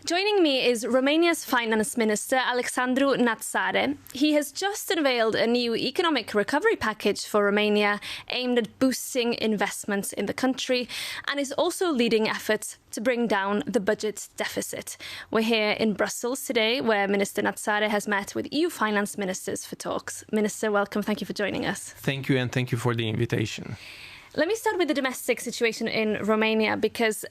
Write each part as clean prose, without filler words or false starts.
Joining me is Romania's Finance Minister, Alexandru Nazare. He has just unveiled a new economic recovery package for Romania aimed at boosting investments in the country and is also leading efforts to bring down the budget deficit. We're here in Brussels today, where Minister Nazare has met with EU finance ministers for talks. Minister, welcome. Thank you for joining us. Thank you, and thank you for the invitation. Let me start with the domestic situation in Romania, because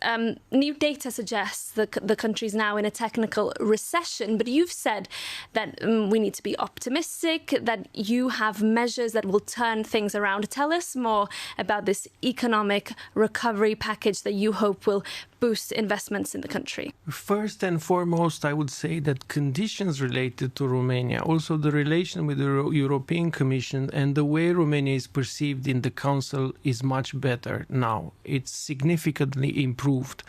new data suggests the country is now in a technical recession. But you've said that we need to be optimistic, that you have measures that will turn things around. Tell us more about this economic recovery package that you hope will boost investments in the country. First and foremost, I would say that conditions related to Romania, also the relation with the European Commission and the way Romania is perceived in the Council is much better now. It's significantly improved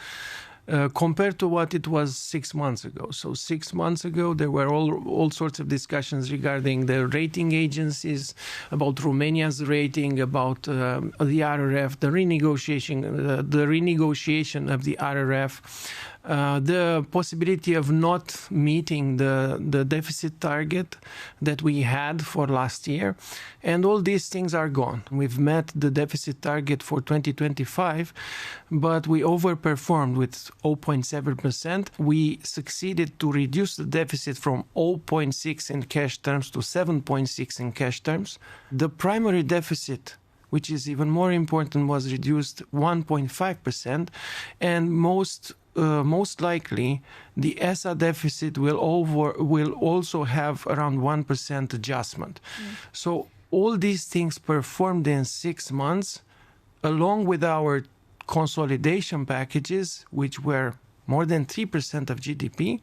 compared to what it was 6 months ago. So 6 months ago, there were all sorts of discussions regarding the rating agencies, about Romania's rating, about the RRF, the renegotiation of the RRF, the possibility of not meeting the deficit target that we had for last year. And all these things are gone. We've met the deficit target for 2025, but we overperformed with 0.7%. We succeeded to reduce the deficit from 0.6 in cash terms to 7.6 in cash terms. The primary deficit, which is even more important, was reduced 1.5%, and most likely the ESA deficit will also have around 1% adjustment. So all these things performed in 6 months, along with our consolidation packages, which were more than 3% of GDP,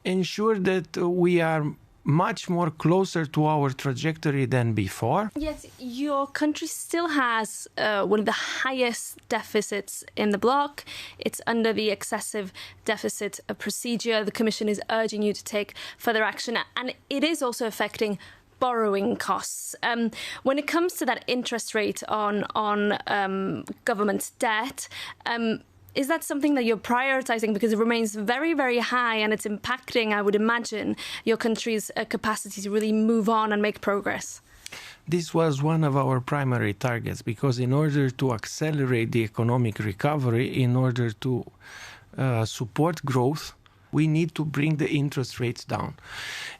ensure that we are much more closer to our trajectory than before. Yet your country still has one of the highest deficits in the bloc. It's under the excessive deficit procedure. The Commission is urging you to take further action, and it is also affecting borrowing costs. When it comes to that interest rate on government debt, is that something that you're prioritizing, because it remains very, very high and it's impacting, I would imagine, your country's capacity to really move on and make progress? This was one of our primary targets, because in order to accelerate the economic recovery, in order to support growth, we need to bring the interest rates down.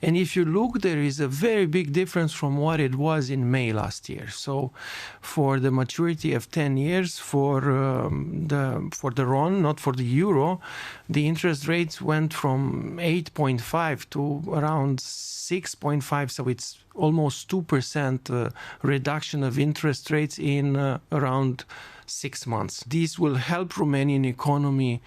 And if you look, there is a very big difference from what it was in May last year. So for the maturity of 10 years, for the RON, not for the euro, the interest rates went from 8.5 to around 6.5. So it's almost 2% reduction of interest rates in around 6 months. This will help Romanian economy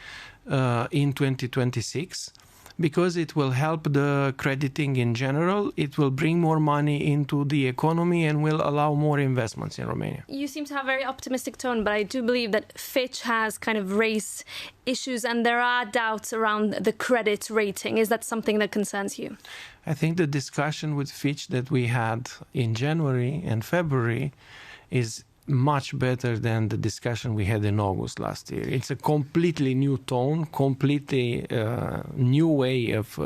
in 2026, because it will help the crediting in general. It will bring more money into the economy and will allow more investments in Romania. You seem to have a very optimistic tone, but I do believe that Fitch has kind of raised issues and there are doubts around the credit rating. Is that something that concerns you? I think the discussion with Fitch that we had in January and February is much better than the discussion we had in August last year. It's a completely new tone, completely new way of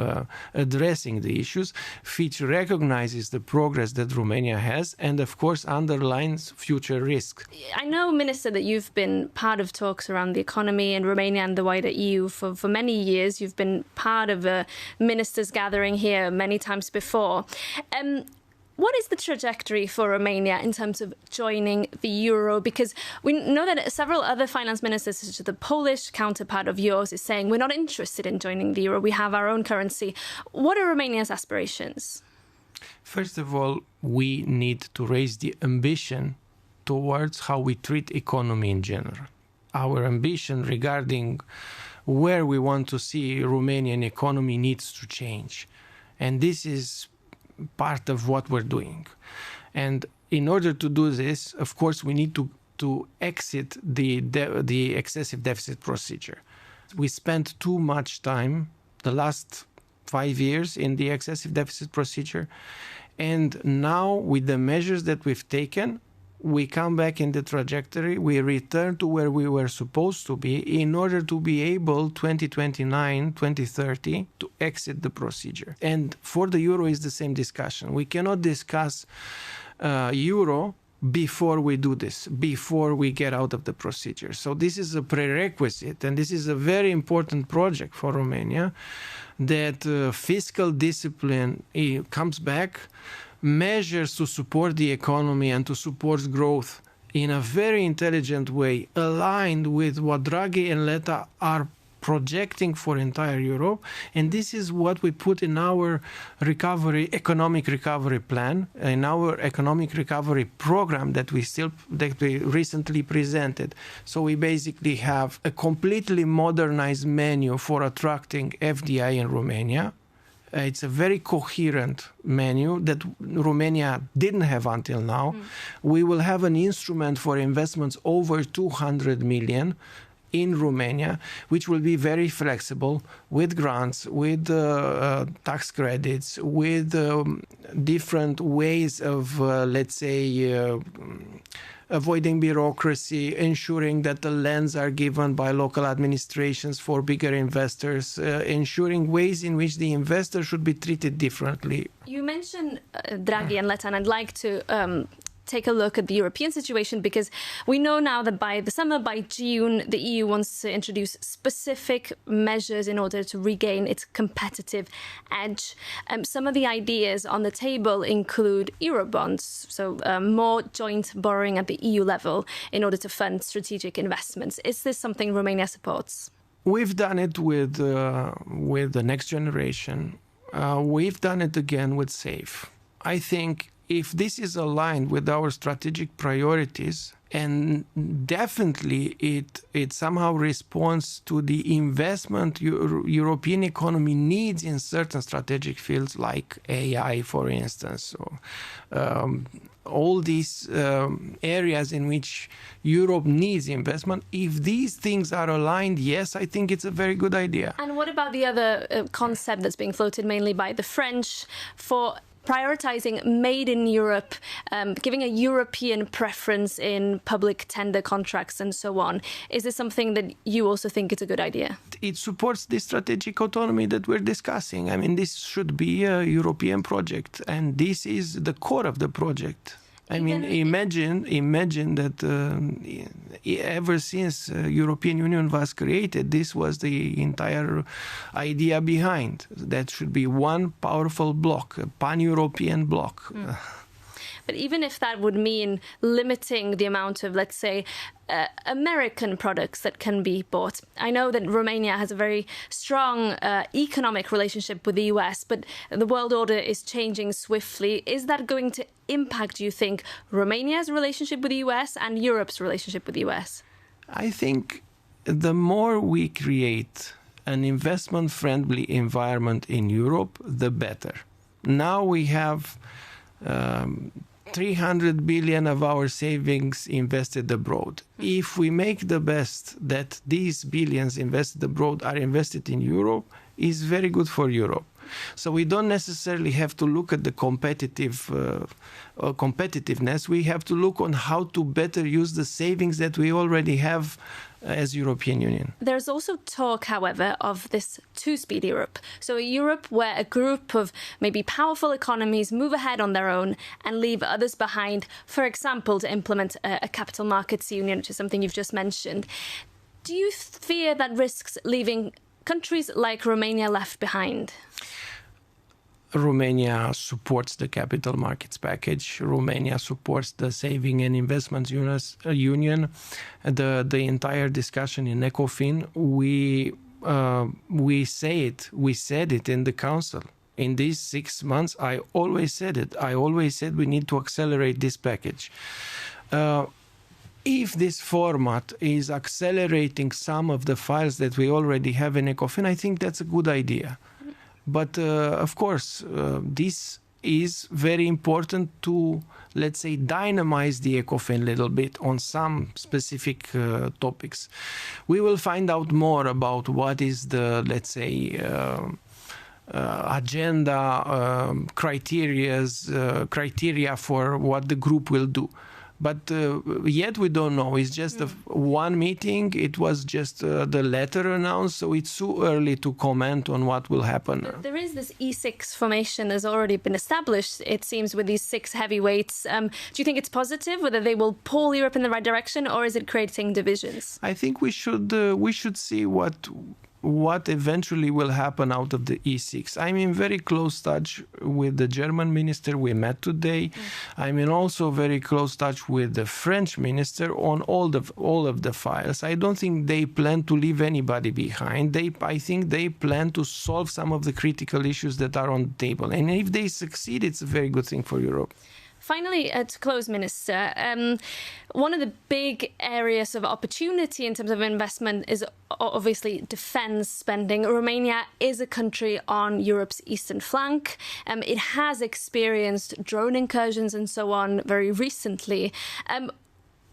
addressing the issues. Fitch recognizes the progress that Romania has and, of course, underlines future risks. I know, Minister, that you've been part of talks around the economy in Romania and the wider EU for many years. You've been part of a ministers' gathering here many times before. What is the trajectory for Romania in terms of joining the euro? Because we know that several other finance ministers, such as the Polish counterpart of yours, is saying we're not interested in joining the euro. We have our own currency. What are Romania's aspirations? First of all, we need to raise the ambition towards how we treat economy in general. Our ambition regarding where we want to see Romanian economy needs to change. And this is part of what we're doing. And in order to do this, of course, we need to exit the excessive deficit procedure. We spent too much time the last 5 years in the excessive deficit procedure. And now with the measures that we've taken, we come back in the trajectory, we return to where we were supposed to be in order to be able 2029, 2030 to exit the procedure. And for the euro is the same discussion. We cannot discuss euro before we do this, before we get out of the procedure. So this is a prerequisite, and this is a very important project for Romania, that fiscal discipline comes back, measures to support the economy and to support growth in a very intelligent way, aligned with what Draghi and Letta are projecting for entire Europe. And this is what we put in our economic recovery plan, in our economic recovery program that we recently presented. So we basically have a completely modernized menu for attracting FDI in Romania. It's a very coherent menu that Romania didn't have until now. We will have an instrument for investments over 200 million in Romania, which will be very flexible, with grants, with tax credits, with different ways of, avoiding bureaucracy, ensuring that the lands are given by local administrations for bigger investors, ensuring ways in which the investor should be treated differently. You mentioned Draghi and Letta, and I'd like to take a look at the European situation, because we know now that by the summer, by June, the EU wants to introduce specific measures in order to regain its competitive edge. Some of the ideas on the table include Eurobonds, so more joint borrowing at the EU level in order to fund strategic investments. Is this something Romania supports? We've done it with the next generation. We've done it again with SAFE. I think if this is aligned with our strategic priorities, and definitely it somehow responds to the investment European economy needs in certain strategic fields like AI, for instance, or all these areas in which Europe needs investment. If these things are aligned, yes, I think it's a very good idea. And what about the other concept that's being floated mainly by the French for prioritizing made in Europe, giving a European preference in public tender contracts and so on? Is this something that you also think is a good idea? It supports the strategic autonomy that we're discussing. I mean, this should be a European project, and this is the core of the project. I mean, imagine that ever since European Union was created, this was the entire idea behind. That should be one powerful bloc, a pan-European bloc. But even if that would mean limiting the amount of, let's say, American products that can be bought. I know that Romania has a very strong economic relationship with the US, but the world order is changing swiftly. Is that going to impact, do you think, Romania's relationship with the US and Europe's relationship with the US? I think the more we create an investment-friendly environment in Europe, the better. Now we have 300 billion of our savings invested abroad. If we make the best that these billions invested abroad are invested in Europe, is very good for Europe. So we don't necessarily have to look at the competitiveness. We have to look on how to better use the savings that we already have as European Union. There's also talk, however, of this two-speed Europe. So a Europe where a group of maybe powerful economies move ahead on their own and leave others behind, for example, to implement a capital markets union, which is something you've just mentioned. Do you fear that risks leaving countries like Romania left behind? Romania supports the capital markets package. Romania supports the saving and investments union. The entire discussion in ECOFIN, we said it in the council. In these 6 months, I always said it. I always said we need to accelerate this package. If this format is accelerating some of the files that we already have in ECOFIN, I think that's a good idea. But of course, this is very important to, let's say, dynamize the ECOFIN a little bit on some specific topics. We will find out more about what is the, let's say, agenda, criteria for what the group will do. But yet we don't know. It's just one meeting. It was just the letter announced, so it's too early to comment on what will happen. But there is this E6 formation has already been established, it seems, with these 6 heavyweights. Do you think it's positive, whether they will pull Europe in the right direction, or is it creating divisions? I think we should see what eventually will happen out of the E6. I'm in very close touch with the German minister we met today. I'm in also very close touch with the French minister on all of the files. I don't think they plan to leave anybody behind. I think they plan to solve some of the critical issues that are on the table. And if they succeed, it's a very good thing for Europe. Finally, to close, Minister, one of the big areas of opportunity in terms of investment is obviously defence spending. Romania is a country on Europe's eastern flank. It has experienced drone incursions and so on very recently.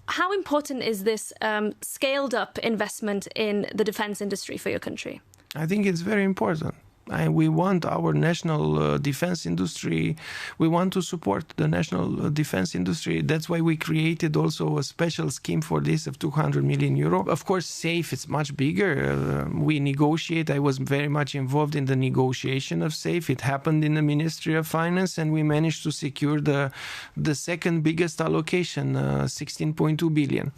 How important is this scaled-up investment in the defence industry for your country? I think it's very important. We want our national defense industry. We want to support the national defense industry. That's why we created also a special scheme for this of 200 million euro. Of course, SAFE is much bigger. We negotiate. I was very much involved in the negotiation of SAFE. It happened in the Ministry of Finance, and we managed to secure the second biggest allocation, 16.2 billion.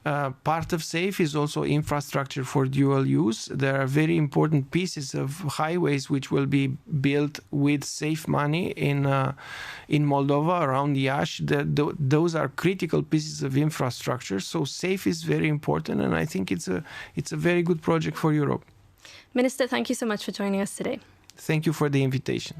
Part of SAFE is also infrastructure for dual use. There are very important pieces of highways which will be built with SAFE money in Moldova around Iași. Those are critical pieces of infrastructure. So SAFE is very important, and I think it's a very good project for Europe. Minister, thank you so much for joining us today. Thank you for the invitation.